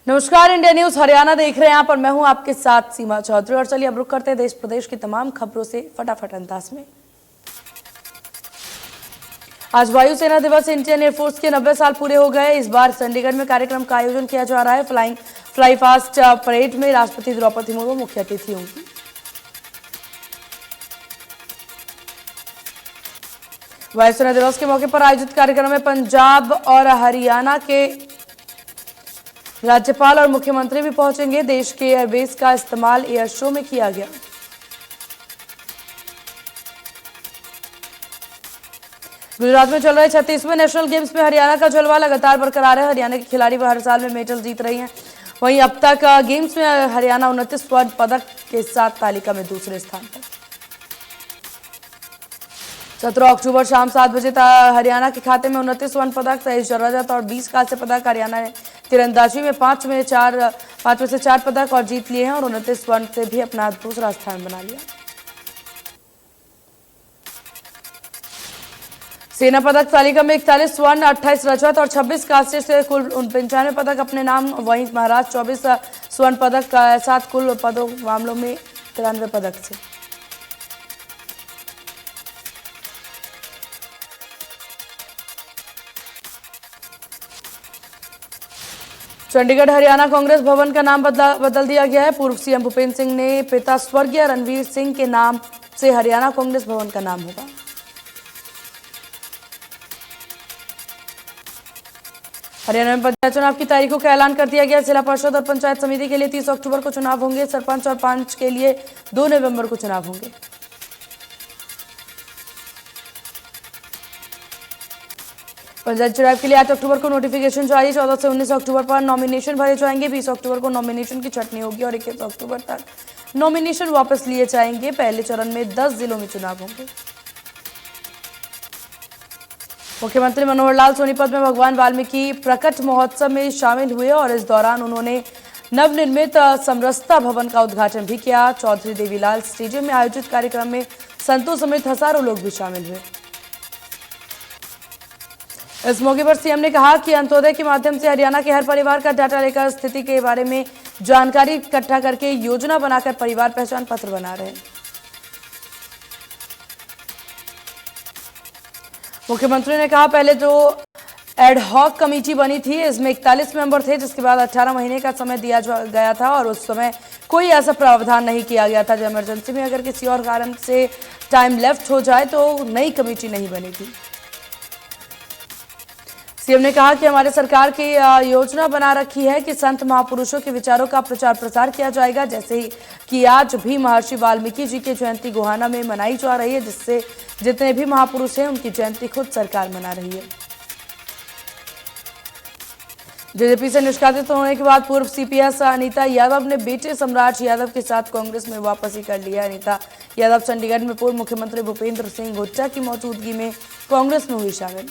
नमस्कार, India news Haryana देख रहे हैं आप और मैं हूं आपके साथ सीमा चौधरी। और चलिए अब रुक करते हैं देश प्रदेश की तमाम खबरों से फटाफट अंदाज में। आज वायुसेना दिवस। इंडियन एयरफोर्स के 90 साल पूरे हो गए। इस बार चंडीगढ़ में कार्यक्रम का आयोजन किया जा रहा है। फ्लाई फास्ट परेड में राष्ट्रपति द्रौपदी मुर्मू मुख्य अतिथि होंगी। वायुसेना दिवस के मौके पर आयोजित कार्यक्रम में पंजाब और हरियाणा के राज्यपाल और मुख्यमंत्री भी पहुंचेंगे। देश के एयरबेस का इस्तेमाल एयर शो में किया गया। गुजरात में चल रहे 36वें नेशनल गेम्स में हरियाणा का जलवा लगातार बरकरार है। हरियाणा के खिलाड़ी हर साल में मेडल जीत रही हैं। वहीं अब तक गेम्स में हरियाणा 29 स्वर्ण पदक के साथ तालिका में दूसरे स्थान पर। 17 अक्टूबर शाम 7 बजे हरियाणा के खाते में 29 स्वर्ण पदक, 23 रजत और 20 कांस्य पदक। हरियाणा ने तीरंदाजी में 5 में से 4 पदक और जीत लिए हैं और 29 स्वर्ण से भी अपना दूसरा स्थान बना लिया। सेना पदक तालिका में 41 स्वर्ण, 28 रजत और 26 कांस्य से कुल 95 पदक अपने नाम। वहीं महाराष्ट्र 24 स्वर्ण पदक के साथ कुल पदों मामलों में 93 पदक से। चंडीगढ़ हरियाणा कांग्रेस भवन का नाम बदल दिया गया है। पूर्व सीएम भूपेंद्र सिंह ने पिता स्वर्गीय रणवीर सिंह के नाम से हरियाणा कांग्रेस भवन का नाम होगा। हरियाणा में पंचायत चुनाव की तारीखों का ऐलान कर दिया गया। जिला परिषद और पंचायत समिति के लिए 30 अक्टूबर को चुनाव होंगे। सरपंच और पंच के लिए 2 नवंबर को चुनाव होंगे। पंचायत चुनाव के लिए 8 अक्टूबर को नोटिफिकेशन जारी। 14 से 19 अक्टूबर पर नॉमिनेशन भरे जाएंगे। 20 अक्टूबर को नॉमिनेशन की छंटनी होगी और 21 अक्टूबर तक नॉमिनेशन वापस लिए जाएंगे। पहले चरण में 10 जिलों में चुनाव होंगे। मुख्यमंत्री मनोहर लाल सोनीपत में भगवान वाल्मीकि प्रकट महोत्सव में शामिल हुए और इस दौरान उन्होंने नवनिर्मित समरसता भवन का उद्घाटन भी किया। चौधरी देवीलाल स्टेडियम में आयोजित कार्यक्रम में संतों समेत हजारों लोग भी शामिल हुए। इस मौके पर सीएम ने कहा कि अंत्योदय के माध्यम से हरियाणा के हर परिवार का डाटा लेकर स्थिति के बारे में जानकारी इकट्ठा करके योजना बनाकर परिवार पहचान पत्र बना रहे हैं। मुख्यमंत्री ने कहा पहले जो एडहॉक कमेटी बनी थी इसमें 41 मेंबर थे, जिसके बाद 18 महीने का समय दिया गया था और उस समय कोई ऐसा प्रावधान नहीं किया गया था जो इमरजेंसी में अगर किसी और कारण से टाइम लेफ्ट हो जाए तो नई कमेटी नहीं बनी थी। सीएम ने कहा कि हमारे सरकार की योजना बना रखी है कि संत महापुरुषों के विचारों का प्रचार प्रसार किया जाएगा, जैसे कि आज भी महर्षि वाल्मीकि जी की जयंती गोहाना में मनाई जा रही है, जिससे जितने भी महापुरुष हैं उनकी जयंती खुद सरकार मना रही है। जेजेपी से निष्कासित होने के बाद पूर्व सीपीएस अनीता यादव ने बेटे सम्राट यादव के साथ कांग्रेस में वापसी कर लिया। अनीता यादव चंडीगढ़ में पूर्व मुख्यमंत्री भूपेंद्र सिंह हुड्डा की मौजूदगी में कांग्रेस में हुई शामिल।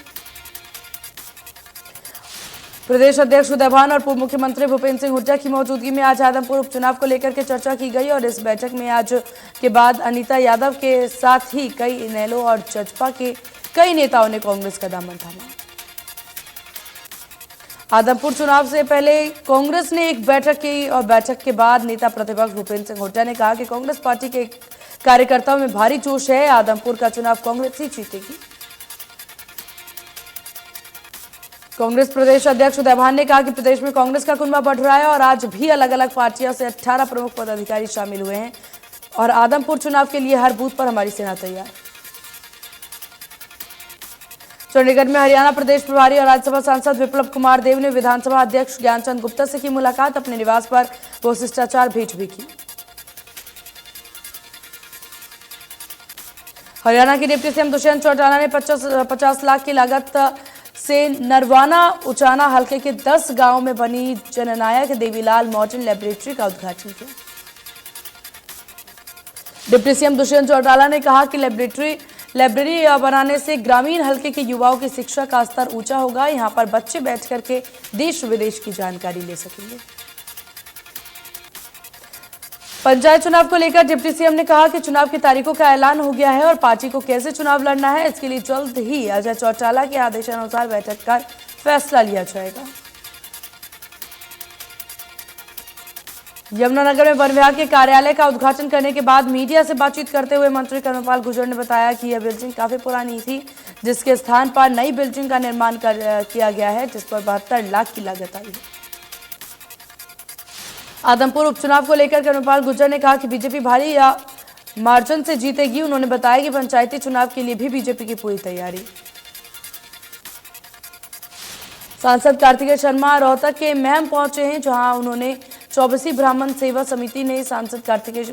प्रदेश अध्यक्ष उदय भान और पूर्व मुख्यमंत्री भूपेंद्र सिंह हुड्डा की मौजूदगी में आज आदमपुर उपचुनाव को लेकर के चर्चा की गई और इस बैठक में आज के बाद अनीता यादव के साथ ही कई इनेलो और जजपा के कई नेताओं ने कांग्रेस का दामन थामा। आदमपुर चुनाव से पहले कांग्रेस ने एक बैठक की और बैठक के बाद नेता प्रतिपक्ष भूपेंद्र सिंह हुड्डा ने कहा कि कांग्रेस पार्टी के कार्यकर्ताओं में भारी जोश है। आदमपुर का चुनाव कांग्रेस ही जीतेगी। कांग्रेस प्रदेश अध्यक्ष उदय भान ने कहा कि प्रदेश में कांग्रेस का कुनबा बढ़ रहा है और आज भी अलग अलग पार्टियों से 18 प्रमुख पदाधिकारी शामिल हुए हैं और आदमपुर चुनाव के लिए हर बूथ पर हमारी सेना तैयार। चंडीगढ़ में हरियाणा प्रदेश प्रभारी और राज्यसभा सांसद विप्लव कुमार देव ने विधानसभा अध्यक्ष ज्ञानचंद गुप्ता से की मुलाकात। अपने निवास पर वो शिष्टाचार भेंट भी की। हरियाणा के डिप्टी सीएम दुष्यंत चौटाला ने 50 लाख की लागत से नरवाना उचाना हलके के 10 गांव में बनी जननायक देवीलाल मॉडर्न लेबोरेटरी का उद्घाटन किया। डिप्टी सीएम दुष्यंत चौटाला ने कहा कि लाइब्रेरी बनाने से ग्रामीण हलके के युवाओं की शिक्षा का स्तर ऊंचा होगा। यहां पर बच्चे बैठ करके देश विदेश की जानकारी ले सकेंगे। पंचायत चुनाव को लेकर डिप्टी सीएम ने कहा कि चुनाव की तारीखों का ऐलान हो गया है और पार्टी को कैसे चुनाव लड़ना है इसके लिए जल्द ही अजय चौटाला के आदेशानुसार बैठक कर फैसला लिया जाएगा। यमुनानगर में वन विभाग के कार्यालय का उद्घाटन करने के बाद मीडिया से बातचीत करते हुए मंत्री कर्मपाल गुर्जर ने बताया कि यह बिल्डिंग काफी पुरानी थी, जिसके स्थान पर नई बिल्डिंग का निर्माण किया गया है, जिस पर 72 लाख की लागत आई है। आदमपुर उपचुनाव को लेकर कर्मपाल गुर्जर ने कहा कि बीजेपी भारी मार्जिन से जीतेगी। उन्होंने बताया कि पंचायती चुनाव के लिए भी बीजेपी की पूरी तैयारी। सांसद कार्तिकेय शर्मा रोहतक के महम पहुंचे हैं, जहां उन्होंने 24वीं ब्राह्मण सेवा समिति ने सांसद कार्तिकेय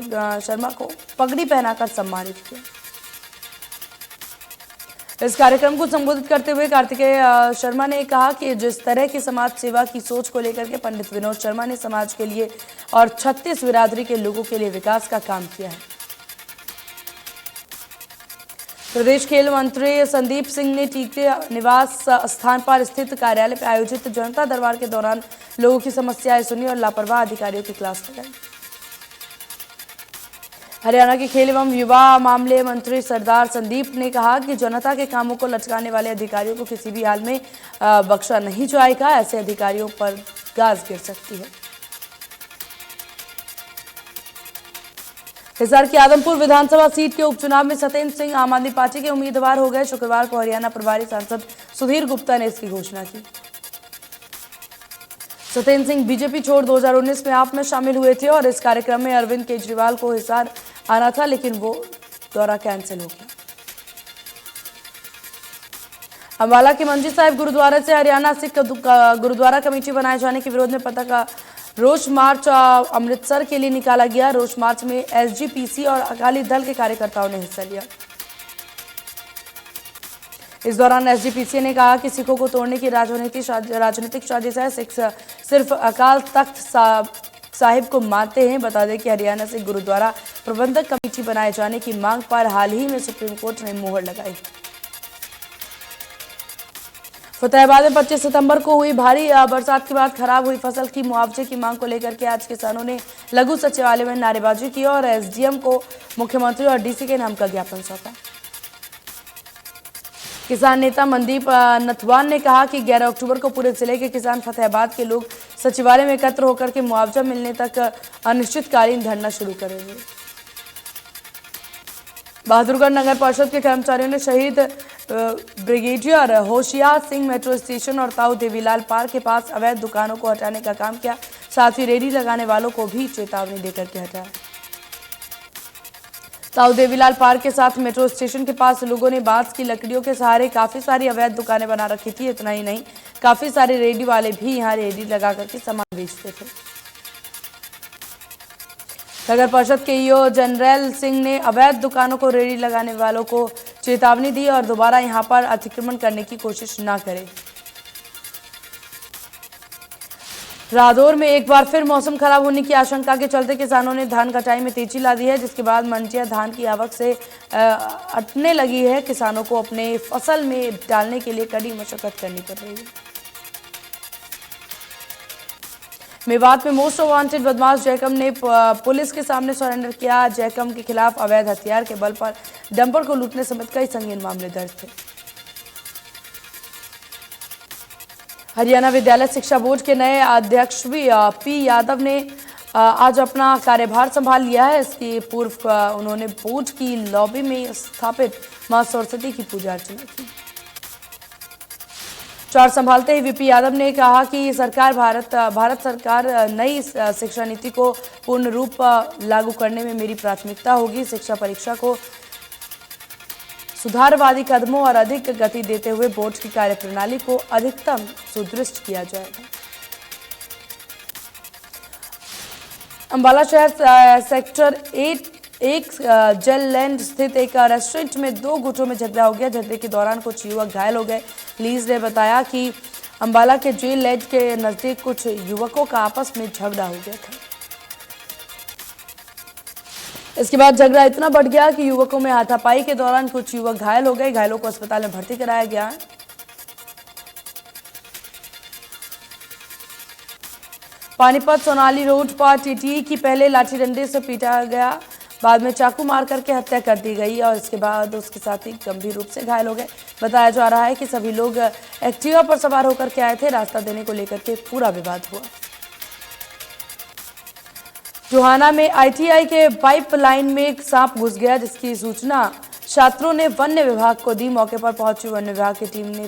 शर्मा को पगड़ी पहनाकर सम्मानित किया। इस कार्यक्रम को संबोधित करते हुए कार्तिकेय शर्मा ने कहा कि जिस तरह की समाज सेवा की सोच को लेकर के पंडित विनोद शर्मा ने समाज के लिए और 36 बिरादरी के लोगों के लिए विकास का काम किया है। प्रदेश खेल मंत्री संदीप सिंह ने टीके निवास स्थान पर स्थित कार्यालय पर आयोजित जनता दरबार के दौरान लोगों की समस्याएं सुनी और लापरवाह अधिकारियों की क्लास लगाई। हरियाणा के खेल एवं युवा मामले मंत्री सरदार संदीप ने कहा कि जनता के कामों को लटकाने वाले अधिकारियों को किसी भी हाल में बख्शा नहीं जाएगा। ऐसे अधिकारियों पर गाज गिर सकती है। हिसार की आदमपुर विधानसभा सीट के उपचुनाव में सत्येंद्र सिंह आम आदमी पार्टी के उम्मीदवार हो गए। शुक्रवार को हरियाणा प्रभारी सांसद सुधीर गुप्ता ने इसकी घोषणा की। सत्येंद्र सिंह बीजेपी छोड़ 2019 में आप में शामिल हुए थे और इस कार्यक्रम में अरविंद केजरीवाल को हिसार आना था, लेकिन वो दौरा कैंसिल हो गया। अंबाला के मंजी साहिब गुरुद्वारा से हरियाणा सिख गुरुद्वारा कमेटी बनाए जाने के विरोध में पताका रोष मार्च अमृतसर के लिए निकाला गया। रोष मार्च में एसजीपीसी और अकाली दल के कार्यकर्ताओं ने हिस्सा लिया। इस दौरान एसजीपीसी ने कहा कि सिखों को तोड़ने की राजनीतिक साजिश है। सिख सिर्फ अकाल तख्त साहिब को मानते हैं। बता दें कि हरियाणा सिख गुरुद्वारा प्रबंधक कमेटी बनाए जाने की मांग पर हाल ही में सुप्रीम कोर्ट ने मोहर लगाई। फतेहाबाद में 25 सितंबर को हुई भारी बरसात के बाद खराब हुई फसल की मुआवजे की मांग को लेकर के आज किसानों ने लघु सचिवालय में नारेबाजी की और एसडीएम को मुख्यमंत्री और डीसी के नाम का ज्ञापन सौंपा। किसान नेता मनदीप नथवान ने कहा कि 11 अक्टूबर को पूरे जिले के किसान फतेहाबाद के लोग सचिवालय में एकत्र होकर के मुआवजा मिलने तक अनिश्चितकालीन धरना शुरू करेंगे। बहादुरगढ़ नगर परिषद के कर्मचारियों ने शहीद brigadier Hoshiyar Singh metro station और ताऊ देवीलाल पार्क के पास अवैध दुकानों को हटाने का काम किया। साथ ही रेडी लगाने वालों को भी चेतावनी देकर के हटाया। ताऊ देवीलाल पार्क के साथ मेट्रो स्टेशन के पास लोगों ने बांस की लकड़ियों के सहारे काफी सारी अवैध दुकानें बना रखी थी। इतना ही नहीं, काफी सारे रेडी वाले भी यहां रेडी लगा करके सामान बेचते थे। नगर परिषद के ईओ जनरल सिंह ने अवैध दुकानों को रेडी लगाने वालों को चेतावनी दी और दोबारा यहां पर अतिक्रमण करने की कोशिश न करें। रादौर में एक बार फिर मौसम खराब होने की आशंका के चलते किसानों ने धान कटाई में तेजी ला दी है, जिसके बाद मंडियां धान की आवक से अटने लगी है। किसानों को अपने फसल में डालने के लिए कड़ी मशक्कत करनी पड़ रही है। मेवात में मोस्ट वांटेड बदमाश जयकम ने पुलिस के सामने सरेंडर किया। जयकम के खिलाफ अवैध हथियार के बल पर डंपर को लूटने समेत कई संगीन मामले दर्ज थे। हरियाणा विद्यालय शिक्षा बोर्ड के नए अध्यक्ष पी यादव ने आज अपना कार्यभार संभाल लिया है। इसके पूर्व उन्होंने बोर्ड की लॉबी में स्थापित मां सरस्वती की पूजा अर्चना की। चार्ज संभालते ही वीपी यादव ने कहा कि भारत सरकार नई शिक्षा नीति को पूर्ण रूप लागू करने में मेरी प्राथमिकता होगी। शिक्षा परीक्षा को सुधारवादी कदमों और अधिक गति देते हुए बोर्ड की कार्यप्रणाली को अधिकतम सुदृढ़ किया जाएगा। अंबाला शहर सेक्टर 1 जेल लैंड स्थित एक रेस्टोरेंट में 2 गुटों में झगड़ा हो गया। झगड़े के दौरान कुछ युवक घायल हो गए। पुलिस ने बताया कि अंबाला के जेल लैंड के नजदीक कुछ युवकों का आपस में झगड़ा हो गया था। इसके बाद झगड़ा इतना बढ़ गया कि युवकों में हाथापाई के दौरान कुछ युवक घायल हो गए। घायलों को अस्पताल में भर्ती कराया गया है। पानीपत सोनाली रोड पर टीटी की पहले लाठी डंडे से पीटा गया, बाद में चाकू मार करके हत्या कर दी गई और इसके बाद उसके साथी गंभीर रूप से घायल हो गए। बताया जा रहा है कि सभी लोग एक्टिवा पर सवार होकर के आए थे। रास्ता देने को लेकर के पूरा विवाद हुआ। टोहाना में आईटीआई के पाइपलाइन में एक सांप घुस गया, जिसकी सूचना छात्रों ने वन्य विभाग को दी। मौके पर पहुंची वन्य विभाग की टीम ने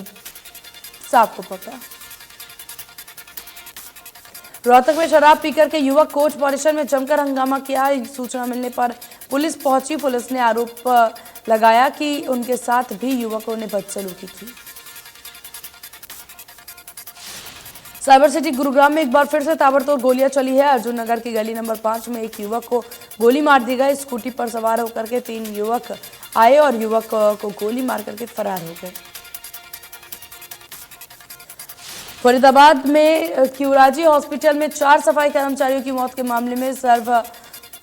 सांप को पकड़ा। रोहतक में शराब पीकर के युवक कोच परिसर में जमकर हंगामा किया। सूचना मिलने पर पुलिस पहुंची। पुलिस ने आरोप लगाया कि उनके साथ भी युवकों ने बदसलूकी की। साइबर सिटी गुरुग्राम में एक बार फिर से ताबड़तोड़ गोलियां चली है। अर्जुन नगर की गली नंबर 5 में एक युवक को गोली मार दी गई। स्कूटी पर सवार होकर के 3 युवक आए और युवक को गोली मार करके फरार हो गए। फरीदाबाद में क्यूराजी हॉस्पिटल में 4 सफाई कर्मचारियों की मौत के मामले में सर्व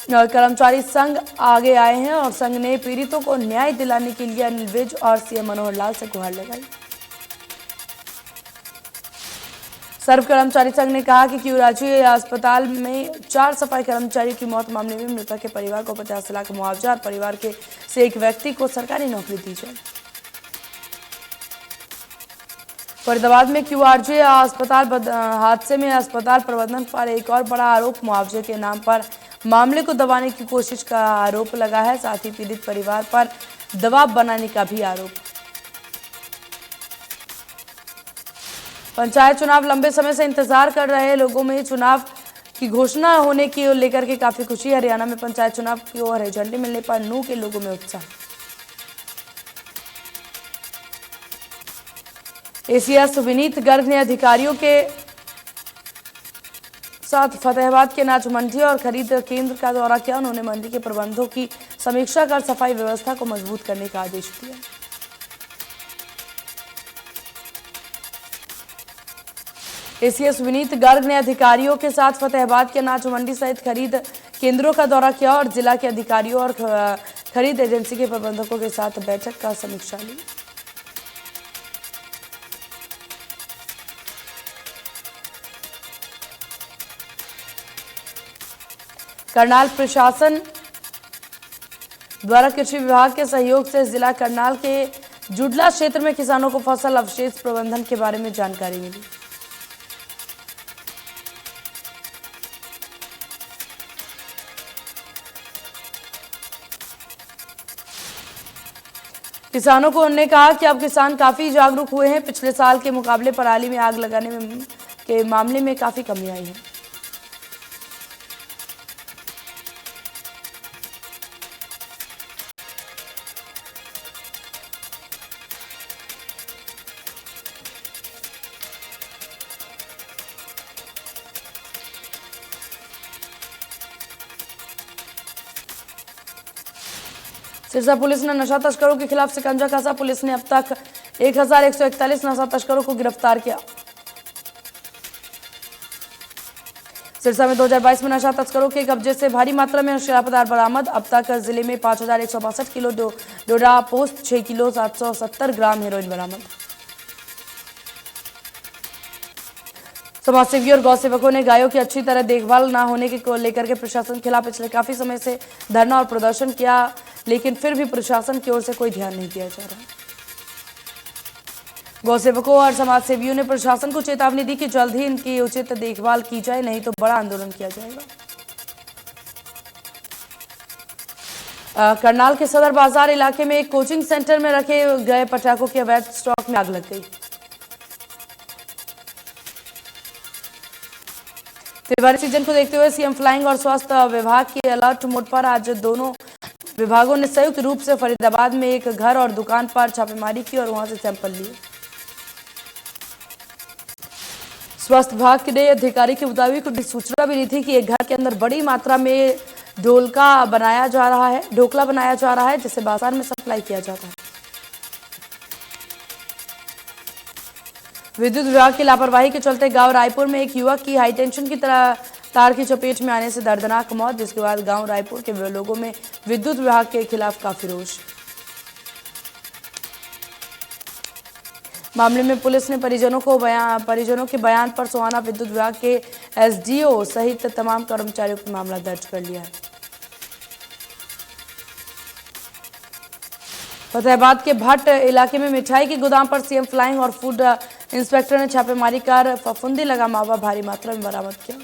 कर्मचारी संघ आगे आए हैं और संघ ने पीड़ितों को न्याय दिलाने के लिए अनिल विज और सीएम मनोहर लाल से गुहार लगाई। सर्व कर्मचारी संघ ने कहा कि क्यूराजी अस्पताल में 4 सफाई कर्मचारियों की मौत मामले में मृतक के परिवार को 50 लाख मुआवजा और परिवार के से एक व्यक्ति को सरकारी नौकरी दी जाए। फरीदाबाद में क्यूआरजी अस्पताल हादसे में अस्पताल प्रबंधन पर एक और बड़ा आरोप। मुआवजे के नाम पर मामले को दबाने की कोशिश का आरोप लगा है। साथ ही पीड़ित परिवार पर दबाव बनाने का भी आरोप। पंचायत चुनाव लंबे समय से इंतजार कर रहे लोगों में चुनाव की घोषणा होने की लेकर के काफी खुशी। हरियाणा में पंचायत चुनाव की ओर हरी झंडी मिलने पर नू के लोगों में उत्साह। एसीएस विनीत गर्ग ने अधिकारियों के साथ फतेहाबाद के अनाज मंडी और खरीद केंद्र का दौरा किया। उन्होंने मंडी के प्रबंधों की समीक्षा कर सफाई व्यवस्था को मजबूत करने का आदेश दिया। एसीएस विनीत गर्ग ने अधिकारियों के साथ फतेहाबाद के अनाज मंडी सहित खरीद केंद्रों का दौरा किया और जिला के अधिकारियों और खरीद एजेंसी के प्रबंधकों के साथ बैठक का समीक्षा ली। करनाल प्रशासन द्वारा कृषि विभाग के सहयोग से जिला करनाल के जुडला क्षेत्र में किसानों को फसल अवशेष प्रबंधन के बारे में जानकारी मिली। किसानों को उन्होंने कहा कि अब किसान काफी जागरूक हुए हैं। पिछले साल के मुकाबले पराली में आग लगाने के मामले में काफी कमी आई है। सिरसा पुलिस ने नशा तस्करों के खिलाफ शिकंजा कसा। पुलिस ने अब तक 1141 नशा तस्करों को गिरफ्तार किया। सिरसा में 2022 में नशा तस्करों के कब्जे से भारी मात्रा में नशीला पदार्थ बरामद। अब तक जिले में 5162 किलो डोडा पोस्ट, 6 किलो 770 ग्राम हेरोइन बरामद। समाजसेवी और गौ सेवकों ने गायों की अच्छी तरह देखभाल न होने को लेकर के प्रशासन के खिलाफ पिछले काफी समय से धरना और प्रदर्शन किया, लेकिन फिर भी प्रशासन की ओर से कोई ध्यान नहीं दिया जा रहा। गौ सेवकों और समाजसेवियों ने प्रशासन को चेतावनी दी कि जल्द ही इनकी उचित देखभाल की जाए, नहीं तो बड़ा आंदोलन किया जाएगा। करनाल के सदर बाजार इलाके में एक कोचिंग सेंटर में रखे गए पटाखों के अवैध स्टॉक में आग लग गई। त्योहारी सीजन को देखते हुए सीएम फ्लाइंग और स्वास्थ्य विभाग के अलर्ट मोड पर आज दोनों विभागों ने संयुक्त रूप से फरीदाबाद में एक घर और दुकान पर छापेमारी की और वहां से सैंपल लिए। स्वास्थ्य विभाग के अधिकारी के मुताबिक सूचना मिली थी कि एक घर के अंदर बड़ी मात्रा में ढोकला बनाया जा रहा है जिसे बाजार में सप्लाई किया जाता है। विद्युत विभाग की लापरवाही के चलते गांव रायपुर में एक युवक की हाईटेंशन की तरह तार की चपेट में आने से दर्दनाक मौत, जिसके बाद गांव रायपुर के लोगों में विद्युत विभाग के खिलाफ काफी रोष। मामले में पुलिस ने परिजनों के बयान पर सोहाना विद्युत विभाग के एसडीओ सहित तमाम कर्मचारियों पर मामला दर्ज कर लिया है। फतेहाबाद के भट्ट इलाके में मिठाई के गोदाम पर सीएम फ्लाइंग और फूड इंस्पेक्टर ने छापेमारी कर फफूंदी लगा मावा भारी मात्रा में बरामद किया।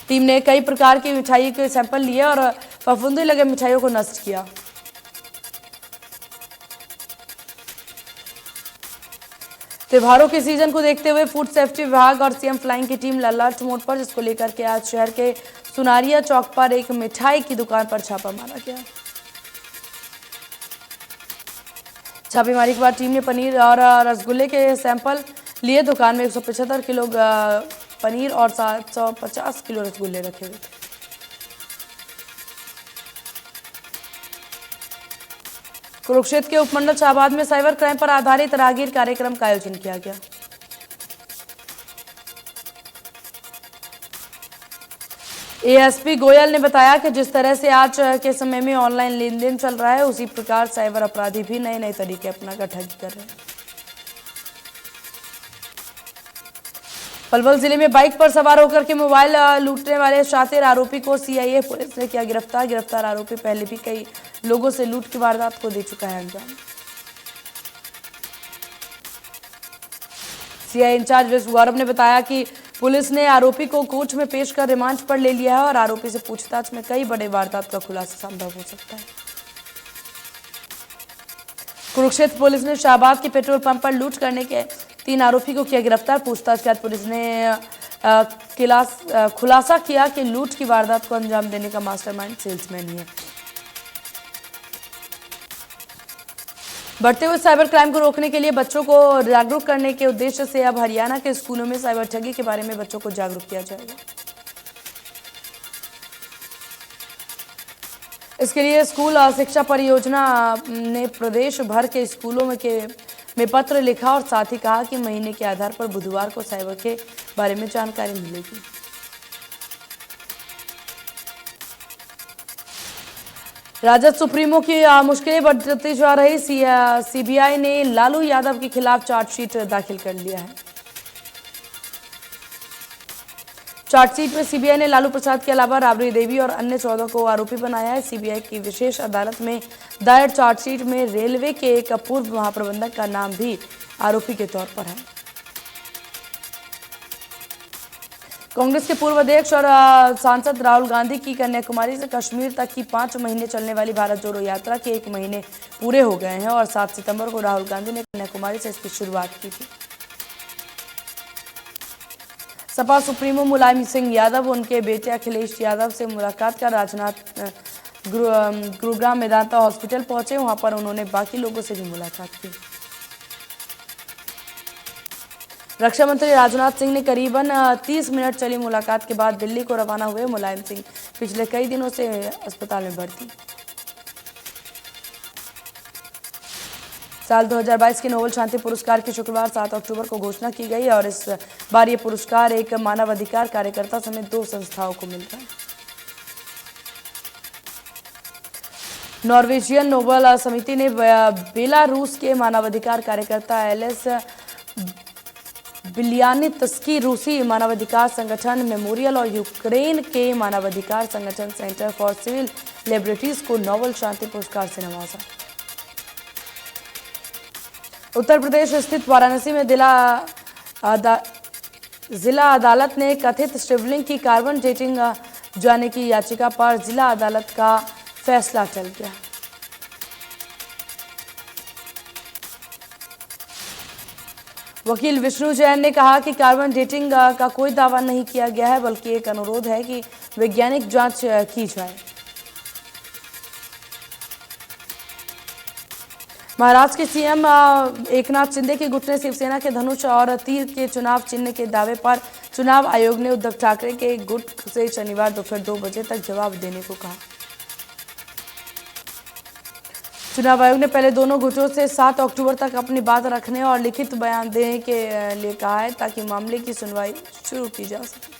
टीम ने कई प्रकार की मिठाई के सैंपल लिए और फफूंदी लगे मिठाइयों को नष्ट किया। त्योहारों के सीजन को देखते हुए फूड सेफ्टी विभाग और सीएम फ्लाइंग की टीम अलर्ट मोड पर, जिसको लेकर के आज शहर के सुनारिया चौक पर एक मिठाई की दुकान पर छापा मारा गया। छापेमारी के बाद टीम ने पनीर और रसगुल्ले के सैंपल लिए। दुकान में 175 किलो पनीर और 750 किलो रसगुल्ले रखे हुए थे। कुरुक्षेत्र के उपमंडल शाहबाद में साइबर क्राइम पर आधारित राहगीर कार्यक्रम का आयोजन किया गया। एएसपी गोयल ने बताया कि जिस तरह से आज के समय में ऑनलाइन लेन देन चल रहा है, उसी प्रकार साइबर अपराधी भी नए नए तरीके अपनाकर ठगी कर रहे हैं। पलवल जिले में बाइक पर सवार होकर के मोबाइल लूटने वाले शातिर आरोपी को सीआईए पुलिस ने किया गिरफ्तार। गिरफ्तार आरोपी पहले भी कई लोगों से लूट की वारदात को दे चुका है अंजाम। सीआईए इंचार्ज विश्व गौरव ने बताया कि पुलिस ने आरोपी को कोर्ट में पेश कर रिमांड पर ले लिया है और आरोपी से पूछताछ में कई बड़े वारदात का खुलासा संभव हो सकता है। कुरुक्षेत्र पुलिस ने शाहबाद के पेट्रोल पंप पर लूट करने के 3 आरोपी को किया गिरफ्तार। पूछताछ के बाद पुलिस ने खुलासा किया कि लूट की वारदात को अंजाम देने का मास्टरमाइंड सेल्समैन ही है। बढ़ते हुए साइबर क्राइम को रोकने के लिए बच्चों को जागरूक करने के उद्देश्य से अब हरियाणा के स्कूलों में साइबर ठगी के बारे में बच्चों को जागरूक किया जाएगा। इसके लिए स्कूल शिक्षा परियोजना ने प्रदेश भर के स्कूलों में पत्र लिखा और साथ ही कहा कि महीने के आधार पर बुधवार को साइबर के बारे में जानकारी मिलेगी। राजद सुप्रीमो की मुश्किलें बढ़ती जा रही। सीबीआई ने लालू यादव के खिलाफ चार्जशीट दाखिल कर लिया है। चार्जशीट में सीबीआई ने लालू प्रसाद के अलावा राबड़ी देवी और अन्य 14 को आरोपी बनाया है। सीबीआई की विशेष अदालत में दायर चार्जशीट में रेलवे के एक पूर्व महाप्रबंधक का नाम भी आरोपी के तौर पर है। कांग्रेस के पूर्व अध्यक्ष और सांसद राहुल गांधी की कन्याकुमारी से कश्मीर तक की 5 महीने चलने वाली भारत जोड़ो यात्रा के 1 महीने पूरे हो गए हैं और 7 सितंबर को राहुल गांधी ने कन्याकुमारी से इसकी शुरुआत की थी। सपा सुप्रीमो मुलायम सिंह यादव उनके बेटे अखिलेश यादव से मुलाकात कर राजनाथ गुरुग्राम मेदांता हॉस्पिटल पहुंचे। वहां पर उन्होंने बाकी लोगों से भी मुलाकात की। रक्षा मंत्री राजनाथ सिंह ने करीबन 30 मिनट चली मुलाकात के बाद दिल्ली को रवाना हुए। मुलायम सिंह पिछले कई दिनों से अस्पताल में भर्ती। साल 2022 के नोबेल शांति पुरस्कार की शुक्रवार 7 अक्टूबर को घोषणा की गई और इस बार ये पुरस्कार एक मानवाधिकार कार्यकर्ता समेत 2 संस्थाओं को मिल रहा है। नॉर्वेजियन नोबेल समिति ने बेलारूस के मानवाधिकार कार्यकर्ता एलेस बिलियानित्स्की, रूसी मानवाधिकार संगठन मेमोरियल और यूक्रेन के मानवाधिकार संगठन सेंटर फॉर सिविल लिबर्टीज को नोबेल शांति पुरस्कार से नवाजा। उत्तर प्रदेश स्थित वाराणसी में जिला अदालत ने कथित शिवलिंग की कार्बन डेटिंग जाने की याचिका पर जिला अदालत का फैसला टल गया। वकील विष्णु जैन ने कहा कि कार्बन डेटिंग का कोई दावा नहीं किया गया है, बल्कि एक अनुरोध है कि वैज्ञानिक जांच की जाए। महाराष्ट्र के सीएम एकनाथ शिंदे के गुट ने शिवसेना के धनुष और तीर के चुनाव चिन्ह के दावे पर चुनाव आयोग ने उद्धव ठाकरे के गुट से शनिवार दोपहर 2 बजे तक जवाब देने को कहा। चुनाव आयोग ने पहले दोनों गुटों से 7 अक्टूबर तक अपनी बात रखने और लिखित बयान देने के लिए कहा है, ताकि मामले की सुनवाई शुरू की जा सके।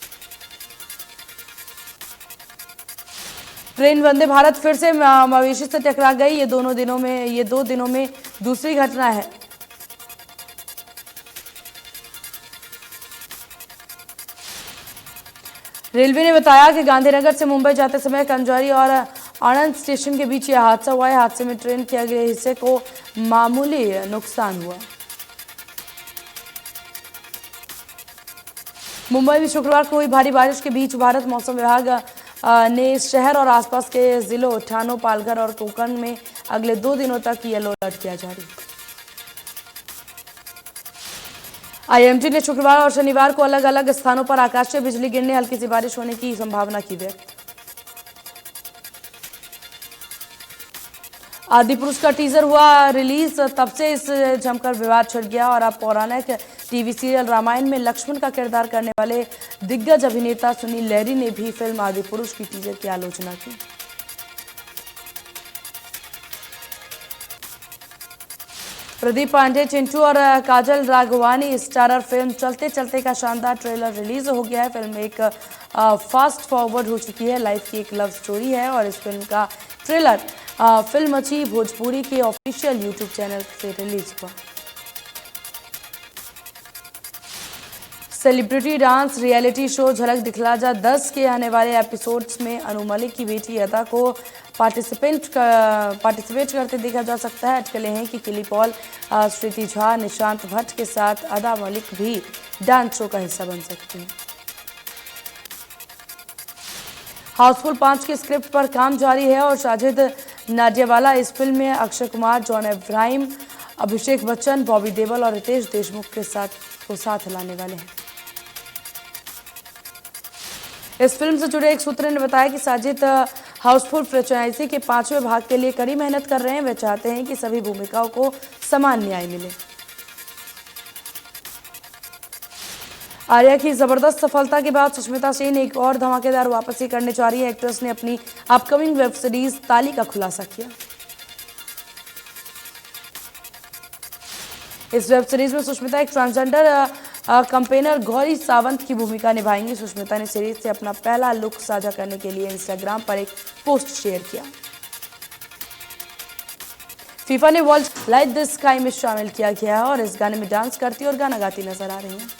ट्रेन वंदे भारत फिर से मवेशी से टकरा गई। ये 2 दिनों में दूसरी घटना है। रेलवे ने बताया कि गांधीनगर से मुंबई जाते समय कंजौरी और आनंद स्टेशन के बीच यह हादसा हुआ है। हादसे में ट्रेन के अगले हिस्से को मामूली नुकसान हुआ। मुंबई में शुक्रवार को हुई भारी बारिश के बीच भारत मौसम विभाग ने शहर और आसपास के जिलों ठाणे, पालघर और कोंकण में अगले 2 दिनों तक येलो अलर्ट किया जारी। आईएमडी ने शुक्रवार और शनिवार को अलग अलग स्थानों पर आकाशीय बिजली गिरने, हल्की सी बारिश होने की संभावना की व्यक्त। आदिपुरुष का टीजर हुआ रिलीज, तब से इस जमकर विवाद छिड़ गया और अब पौराणिक टीवी सीरियल रामायण में लक्ष्मण का किरदार करने वाले दिग्गज अभिनेता सुनील लहरी ने भी फिल्म आदिपुरुष की टीजर की आलोचना की। प्रदीप पांडे, चिंटू और काजल राघवानी स्टारर फिल्म चलते चलते का शानदार ट्रेलर रिलीज हो गया है। फिल्म एक फास्ट फॉरवर्ड हो चुकी है, लाइफ की एक लव स्टोरी है और इस फिल्म का ट्रेलर फिल्म मची भोजपुरी के ऑफिशियल यूट्यूब चैनल से रिलीज हुआ। सेलिब्रिटी डांस रियलिटी शो झलक दिखला जा 10 के आने वाले एपिसोड्स में अनु मलिक की बेटी अदा को पार्टिसिपेट करते देखा जा सकता है। अटकलें हैं कि किली पॉल, श्रुति झा, निशांत भट्ट के साथ अदा मलिक भी डांस शो का हिस्सा बन सकती हैं। हाउसफुल 5 के स्क्रिप्ट पर काम जारी है और साजिद नाडियावाला इस फिल्म में अक्षय कुमार, जॉन अब्राहम, अभिषेक बच्चन, बॉबी देओल और रितेश देशमुख के साथ लाने वाले हैं। इस फिल्म से जुड़े एक सूत्र ने बताया कि साजिद हाउसफुल फ्रेंचाइजी के 5वें भाग के लिए कड़ी मेहनत कर रहे हैं। वे चाहते हैं कि सभी भूमिकाओं को समान न्याय मिले। आर्या की जबरदस्त सफलता के बाद सुष्मिता सेन एक और धमाकेदार वापसी करने जा रही है। एक्ट्रेस ने अपनी अपकमिंग वेब सीरीज ताली का खुलासा किया। इस वेब सीरीज में सुष्मिता एक ट्रांसजेंडर कंपेनर गौरी सावंत की भूमिका निभाएंगी। सुष्मिता ने सीरीज से अपना पहला लुक साझा करने के लिए इंस्टाग्राम पर एक पोस्ट शेयर किया। फीफा ने वर्ल्ड लाइट द स्काई में शामिल किया गया है और इस गाने में डांस करती और गाना गाती नजर आ रही हैं।